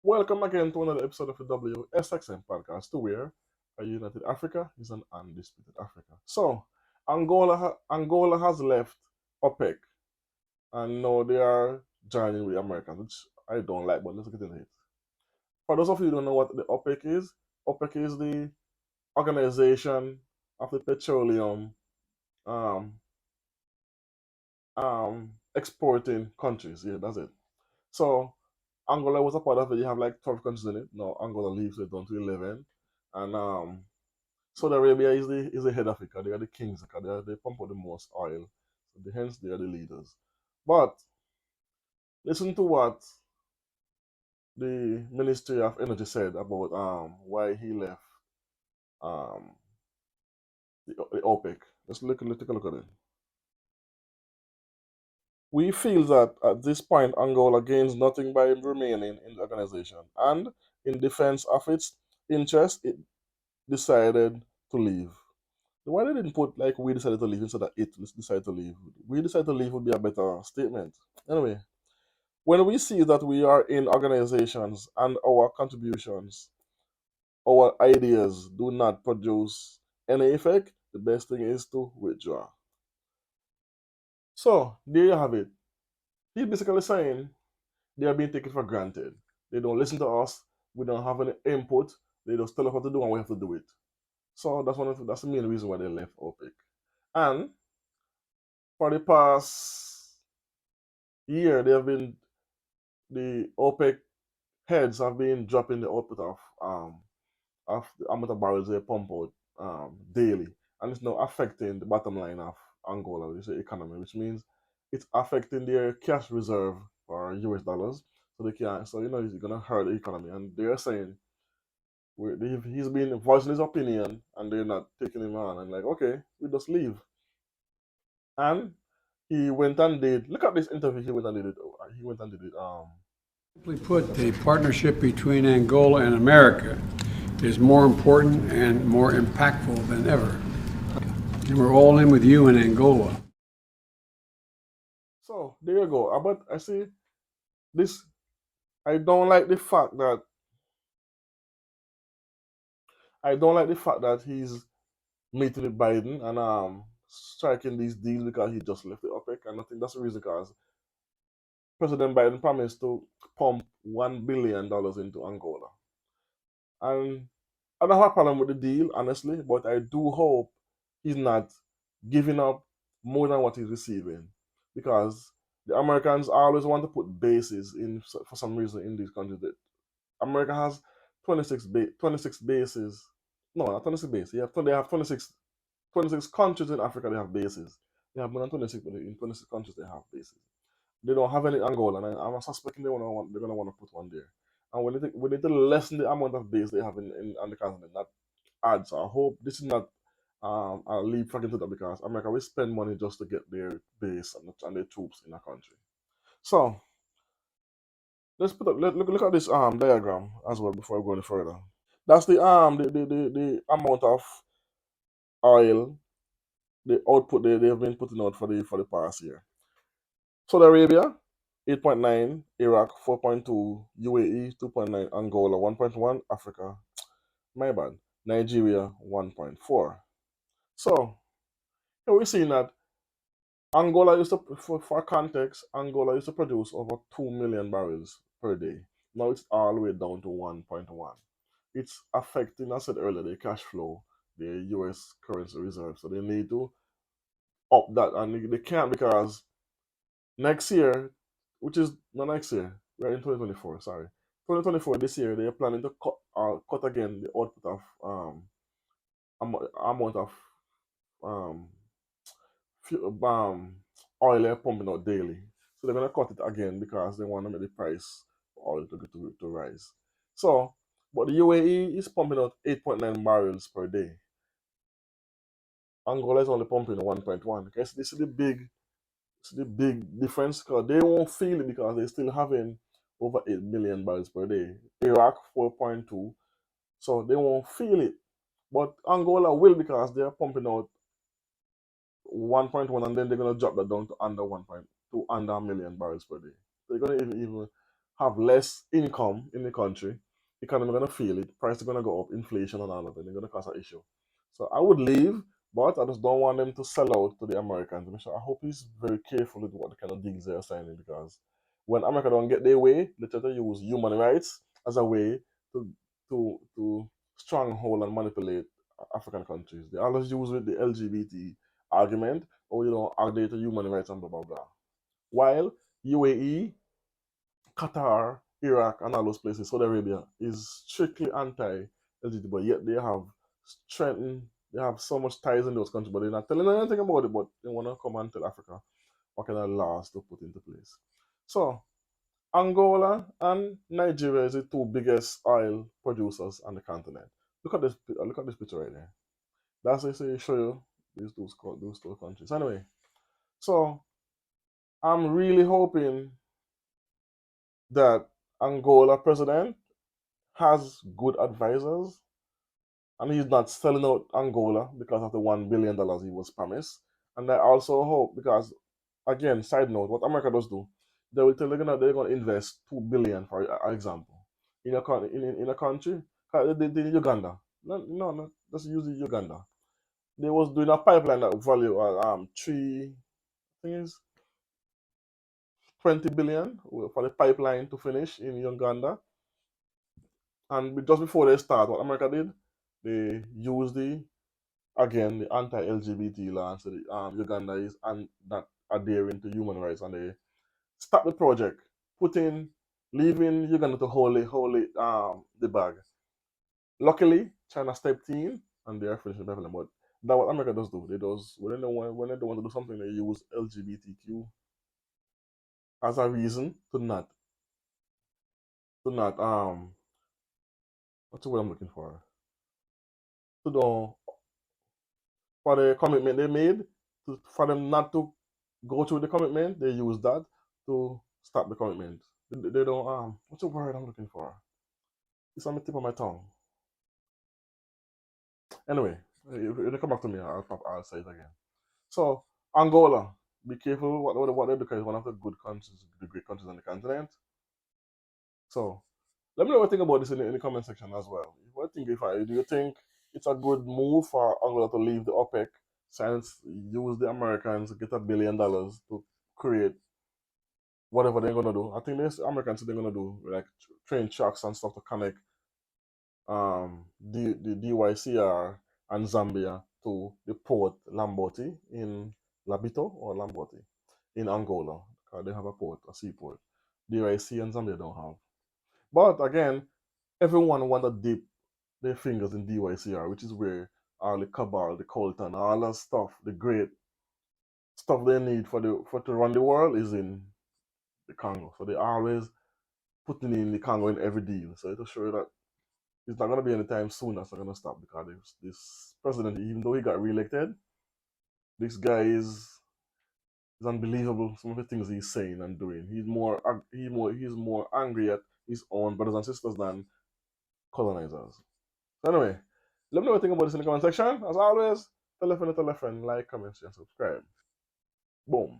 Welcome again to another episode of the WSXM podcast, to where a united Africa is an undisputed Africa. So, Angola has left OPEC, and now they are joining with the Americans, which I don't like, but let's get into it. For those of you who don't know what the OPEC is the organization of the petroleum um, exporting countries. Yeah, that's it. So Angola was a part of it. You have like 12 countries in it. No, Angola leaves it down to 11. And Saudi Arabia is the head of it. 'Cause they are the kings. 'Cause they pump out the most oil. So hence they are the leaders. But listen to what the Ministry of Energy said about why he left um the OPEC. Let's take a look at it. We feel that at this point Angola gains nothing by remaining in the organization, and in defense of its interest, it decided to leave. Why they didn't put like we decided to leave instead of it decided to leave? We decided to leave would be a better statement. Anyway, when we see that we are in organizations and our contributions, our ideas do not produce any effect, the best thing is to withdraw. So there you have it. He's basically saying they are being taken for granted. They don't listen to us. We don't have any input. They just tell us what to do and we have to do it. So that's the main reason why they left OPEC. And for the past year, the OPEC heads have been dropping the output of the amount of barrels they pump out daily, and it's now affecting the bottom line of Angola, which is the economy, which means it's affecting their cash reserve for US dollars. So they can't. So it's gonna hurt the economy, and they're saying he's been voicing his opinion, and they're not taking him on, and like, okay, we just leave. And he went and did. Look at this interview. He went and did it. He went and did it. Simply put, the partnership between Angola and America is more important and more impactful than ever. And we're all in with you in Angola. So there you go. But I see this. I don't like the fact that he's meeting with Biden and striking these deals because he just left the OPEC, and I think that's the reason because President Biden promised to pump $1 billion into Angola, and I don't have a problem with the deal, honestly, but I do hope he's not giving up more than what he's receiving, because the Americans always want to put bases in for some reason in these countries. That America has 26 bases. No, not 26 bases. They have 26 countries in Africa. They have bases. They have more than 26, but in 26 countries they have bases. They don't have any in Angola, and I'm suspecting they're gonna want to put one there. And we need to lessen the amount of base they have on the continent, not add. So I hope this is not a leapfrog into that, because America will spend money just to get their base and their troops in a country. So let's look at this diagram as well before I go any further. That's the amount of oil, the output they have been putting out for the past year. Saudi Arabia 8.9, Iraq 4.2, UAE 2.9, Angola 1.1, Africa, my bad, Nigeria 1.4. So here we're seeing that Angola used to, for context, Angola used to produce over 2 million barrels per day. Now it's all the way down to 1.1. It's affecting, I said earlier, the cash flow, the US currency reserve. So they need to up that, and they can't, because next year, which is not next year, we're in 2024, sorry. 2024, this year, they're planning to cut again the output of amount of um, oil they're pumping out daily. So they're gonna cut it again because they want to make the price for oil to rise. So, but the UAE is pumping out 8.9 barrels per day. Angola is only pumping 1.1. Okay, so this is the big difference, because they won't feel it because they're still having over 8 million barrels per day. Iraq 4.2, so they won't feel it. But Angola will, because they're pumping out 1.1, and then they're gonna drop that down to under 1.2, under a million barrels per day. They're gonna even have less income in the country, economy gonna feel it, price is gonna go up, inflation and all of it, they're gonna cause an issue. So I would leave, but I just don't want them to sell out to the Americans. So I hope he's very careful with what kind of deals they're signing, because when America don't get their way, they try to use human rights as a way to to stronghold and manipulate African countries. They always use with the LGBT argument, or update to human rights and blah blah blah. While UAE, Qatar, Iraq, and all those places, Saudi Arabia, is strictly anti-LGBT, but yet they have strengthened, they have so much ties in those countries, but they're not telling anything about it, but they want to come and tell Africa what kind of laws to put into place. So, Angola and Nigeria is the two biggest oil producers on the continent. Look at this. Look at this picture right there. That's what they show you those two countries. Anyway, so I'm really hoping that Angola president has good advisors, and he's not selling out Angola because of the $1 billion he was promised. And I also hope, because again, side note, what America does do, they will tell they're gonna invest $2 billion, for example, in in a country. They did in Uganda. No, let's use Uganda. They was doing a pipeline that value three things 20 billion for the pipeline to finish in Uganda. And just before they start, what America did, they used the anti-LGBT law, and so Uganda is and not adhering to human rights, and they stopped the project, leaving Uganda to hold it, the bag. Luckily, China stepped in and they are finishing the pipeline. But that's what America does do. They does when they don't want to do something, they use LGBTQ as a reason to not what's the word I'm looking for? To do For the commitment they made, for them not to go through the commitment, they use that to stop the commitment. They don't what's the word I'm looking for? It's on the tip of my tongue. Anyway, if they come back to me, I'll say it again. So Angola, be careful what they do, because it's one of the good countries, the great countries on the continent. So let me know what you think about this in the comment section as well. Do you think it's a good move for Angola to leave the OPEC, since use the Americans get $1 billion to create whatever they're gonna do? I think this Americans they're gonna do like train trucks and stuff to connect the DYCR and Zambia to the port Lamboti in Labito or Lamboti in Angola, because they have a port, a seaport. DYC and Zambia don't have. But again, everyone want to dip their fingers in DYCR, which is where all the cabal, the coltan, all that stuff, the great stuff they need for to run the world is in the Congo. So they always putting in the Congo in every deal. So it'll show you that it's not gonna be anytime soon that's not gonna stop, because this president, even though he got reelected, this guy is unbelievable. Some of the things he's saying and doing. He's more angry at his own brothers and sisters than colonizers. So anyway, let me know what you think about this in the comment section. As always, tell a friend, like, comment, share, and subscribe. Boom.